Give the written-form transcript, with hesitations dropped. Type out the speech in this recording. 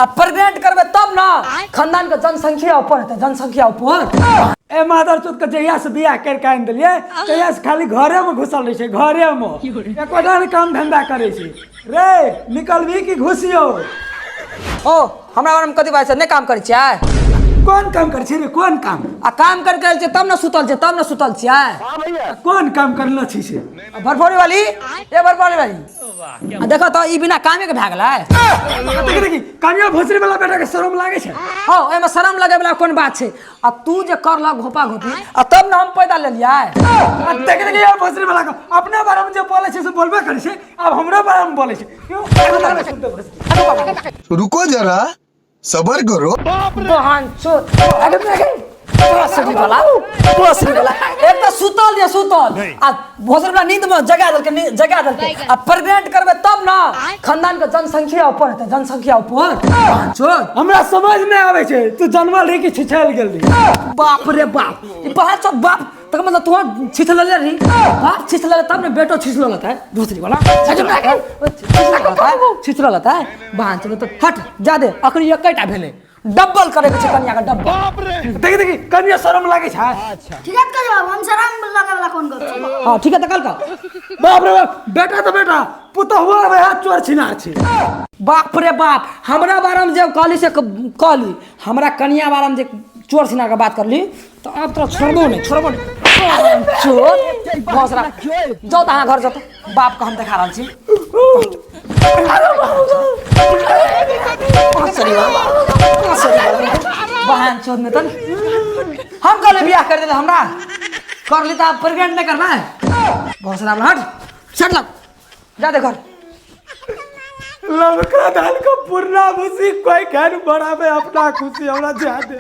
अब प्रेग्नेंट करबे तब ना खानदान के जनसंख्या ऊपर है, जनसंख्या ऊपर। ए मादर चोद के जहिया से बियाह करके आनि देलिए तहिया से खाली घरे में घुसल रहे छे, घरे में एकोटा ने काम धंधा करे छे। रे निकलबी कि घुसियो? ओ हमरा बारे में कथी बात छै? नहीं काम करे छियै? कौन काम करे छे रे? कौन काम? आ काम करके आयल छियै तब ना सुतल छै, तब ना सुतल छियै। कौन काम करलो छी से? भरफोड़ी वाली ए भरफोड़ी वाली देखो तो ई बिना कामे के भए गेलै। देखी कामिया भोसरी वाला बेटा के शरम लागे छे? हो एमे शरम लगे वाला कोन बात छै? आ तू जे करला घोपा घोपी आ तब ना हम पैदा लेलियै। देखी यार भोसरी वाला को अपना बारे में जे बोले छे से बोलबे करे छे, अब हमरो बारे में बोले छे। रुको जरा सबर करो। बहन चोद भोसरी वाला एक तो सुतल जे सुतल आ भोसरी वाला नींद में जगा देलके आ प्रेग्नेंट करबे तब ना खानदान के जनसंख्या ऊपर है, जनसंख्या ऊपर। बहन चोद हमरा समझ में आवे छे तू जन्मल रही कि छिछल गेल रही। बाप रे बाप ई बहन चोद बाप तक मतलब तू छिछल ले रही, बाप छिछल ले तब ने बेटो छिछल लेता है भोसरी वाला। छिछल लेता है बहन चोद तो हट जा दे अखनी एकटा भेले डबल करे के छै कन्या का डबल। देखी कन्या शरम लागे छे। ठीक है जवाब हम शरम लगे वाला कौन गप? हां ठीक है त कल का बाप रे बाप बेटा तो बेटा पुतहुआ रे हाथ चोर छिना छे। बाप रे बाप हमरा बारे में जे कहली से कहली, हमरा कन्या बारे में जे चोर सिना के बात करली तो अब तो छोड़बो नहीं चोर भोसरा जाओ त घर जाओ बाप का हम देखा रहल छी। बहन चोद में तन हम कहले बियाह कर दे हमरा कर ली त प्रेग्नेंट नहीं करना है। भोसरा हट चल लग जा दे घर। लड़का दाल का पूर्णा खुशी कोई घर बड़ा में अपना खुशी हमरा जा दे।